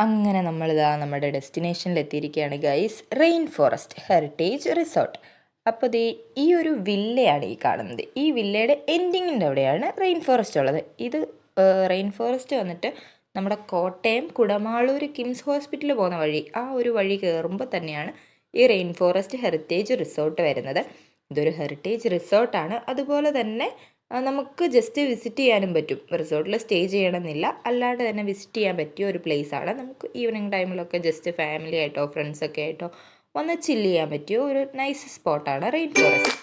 അങ്ങനെ നമ്മളിതാ നമ്മുടെ ഡെസ്റ്റിനേഷനിലെത്തിയിരിക്കുകയാണ് guys. Rain forest heritage resort. അപ്പോൾ ദേ ഈ ഒരു വില്ലയാണ് ഈ കാണുന്നത്. ഈ വില്ലയുടെ എൻഡിങ്ങിൻ്റെ അവിടെയാണ് റെയിൻ ഫോറസ്റ്റ് ഉള്ളത്. ഇത് റെയിൻ ഫോറസ്റ്റ് വന്നിട്ട് നമ്മുടെ കോട്ടയം കുടമാളൂർ കിംസ് ഹോസ്പിറ്റൽ പോകുന്ന വഴി, ആ ഒരു വഴി കയറുമ്പോൾ തന്നെയാണ് ഈ റെയിൻ ഫോറസ്റ്റ് ഹെറിറ്റേജ് റിസോർട്ട് വരുന്നത്. ഇതൊരു ഹെറിറ്റേജ് റിസോർട്ടാണ്. അതുപോലെ തന്നെ നമുക്ക് ജസ്റ്റ് വിസിറ്റ് ചെയ്യാനും പറ്റും. റിസോർട്ടിൽ സ്റ്റേ ചെയ്യണമെന്നില്ല, അല്ലാണ്ട് തന്നെ വിസിറ്റ് ചെയ്യാൻ പറ്റിയ ഒരു പ്ലേസാണ്. നമുക്ക് ഈവനിങ് ടൈമിലൊക്കെ ജസ്റ്റ് ഫാമിലി ആയിട്ടോ ഫ്രണ്ട്സൊക്കെ ആയിട്ടോ വന്ന് ചില്ല് ചെയ്യാൻ പറ്റിയ ഒരു നൈസ് സ്പോട്ടാണ് റെയിൻ ഫോറസ്റ്റ്.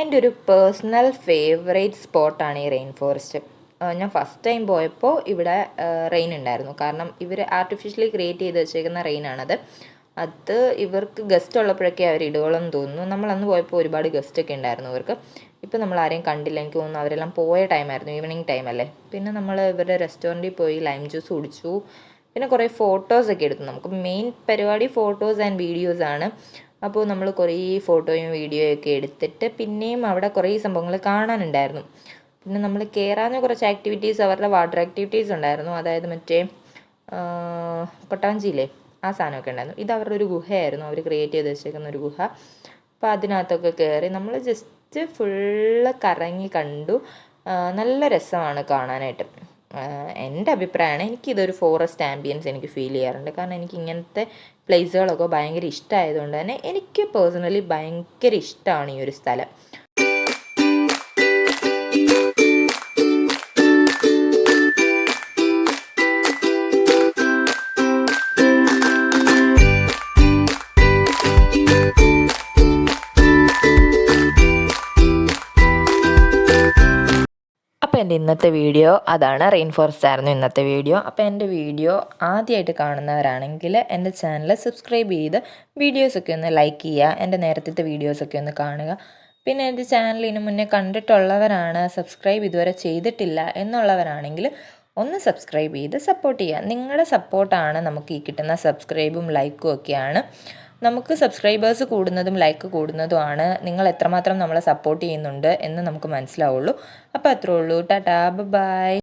എൻ്റെ ഒരു പേഴ്സണൽ ഫേവറേറ്റ് സ്പോട്ടാണ് ഈ റെയിൻ ഫോറസ്റ്റ്. ഞാൻ ഫസ്റ്റ് ടൈം പോയപ്പോൾ ഇവിടെ റെയിൻ ഉണ്ടായിരുന്നു. കാരണം ഇവർ ആർട്ടിഫിഷ്യലി ക്രിയേറ്റ് ചെയ്ത് വെച്ചേക്കുന്ന റെയിനാണത്. അത് ഇവർക്ക് ഗസ്റ്റ് ഉള്ളപ്പോഴൊക്കെ അവർ ഇടുകളെന്ന് തോന്നുന്നു. നമ്മളന്ന് പോയപ്പോൾ ഒരുപാട് ഗസ്റ്റൊക്കെ ഉണ്ടായിരുന്നു ഇവർക്ക്. ഇപ്പം നമ്മൾ ആരെയും കണ്ടില്ല. എനിക്ക് തോന്നുന്നു അവരെല്ലാം പോയ ടൈമായിരുന്നു, ഈവനിങ് ടൈം അല്ലേ. പിന്നെ നമ്മൾ ഇവരുടെ റെസ്റ്റോറൻറ്റിൽ പോയി ലൈം ജ്യൂസ് കുടിച്ചു. പിന്നെ കുറേ ഫോട്ടോസൊക്കെ എടുത്തു. നമുക്ക് മെയിൻ പരിപാടി ഫോട്ടോസ് ആൻഡ് വീഡിയോസാണ്. അപ്പോൾ നമ്മൾ കുറേ ഫോട്ടോയും വീഡിയോയും ഒക്കെ എടുത്തിട്ട് പിന്നെയും അവിടെ കുറേ സംഭവങ്ങൾ കാണാനുണ്ടായിരുന്നു. പിന്നെ നമ്മൾ കയറാവുന്ന കുറച്ച് ആക്ടിവിറ്റീസ്, അവരുടെ വാട്ടർ ആക്ടിവിറ്റീസ് ഉണ്ടായിരുന്നു. അതായത് മറ്റേ കൊട്ടാഞ്ചിയില്ലേ, ആ സാധനമൊക്കെ ഉണ്ടായിരുന്നു. ഇത് അവരുടെ ഒരു ഗുഹയായിരുന്നു, അവർ ക്രിയേറ്റ് ചെയ്ത് വെച്ചേക്കുന്ന ഒരു ഗുഹ. അപ്പോൾ അതിനകത്തൊക്കെ കയറി നമ്മൾ ജസ്റ്റ് ഫുള്ള് കറങ്ങി കണ്ടു. നല്ല രസമാണ് കാണാനായിട്ട്. എൻ്റെ അഭിപ്രായമാണ്, എനിക്കിതൊരു ഫോറസ്റ്റ് ആംബിയൻസ് എനിക്ക് ഫീൽ ചെയ്യാറുണ്ട്. കാരണം എനിക്ക് ഇങ്ങനത്തെ പ്ലേസുകളൊക്കെ ഭയങ്കര ഇഷ്ടമായതുകൊണ്ട് തന്നെ എനിക്ക് പേഴ്സണലി ഭയങ്കര ഇഷ്ടമാണ് ഈ ഒരു സ്ഥലം. അപ്പോൾ എൻ്റെ ഇന്നത്തെ വീഡിയോ അതാണ്. റെയിൻ ഫോറസ്റ്റ് ആയിരുന്നു ഇന്നത്തെ വീഡിയോ. അപ്പോൾ എൻ്റെ വീഡിയോ ആദ്യമായിട്ട് കാണുന്നവരാണെങ്കിൽ എൻ്റെ ചാനൽ സബ്സ്ക്രൈബ് ചെയ്ത് വീഡിയോസൊക്കെ ഒന്ന് ലൈക്ക് ചെയ്യുക. എൻ്റെ നേരത്തെ വീഡിയോസൊക്കെ ഒന്ന് കാണുക. പിന്നെ എൻ്റെ ചാനൽ ഇതിന് മുന്നേ കണ്ടിട്ടുള്ളവരാണ്, സബ്സ്ക്രൈബ് ഇതുവരെ ചെയ്തിട്ടില്ല എന്നുള്ളവരാണെങ്കിൽ ഒന്ന് സബ്സ്ക്രൈബ് ചെയ്ത് സപ്പോർട്ട് ചെയ്യുക. നിങ്ങളുടെ സപ്പോർട്ടാണ് നമുക്ക് ഈ കിട്ടുന്ന സബ്സ്ക്രൈബും ലൈക്കും ഒക്കെയാണ്. നമുക്ക് സബ്സ്ക്രൈബേഴ്സ് കൂടുന്നതും ലൈക്ക് കൂടുന്നതുമാണ് നിങ്ങൾ എത്രമാത്രം നമ്മളെ സപ്പോർട്ട് ചെയ്യുന്നുണ്ട് എന്ന് നമുക്ക് മനസ്സിലാവുള്ളൂ. അപ്പോൾ അത്രേ ഉള്ളൂ. ടാറ്റാ, ബൈ.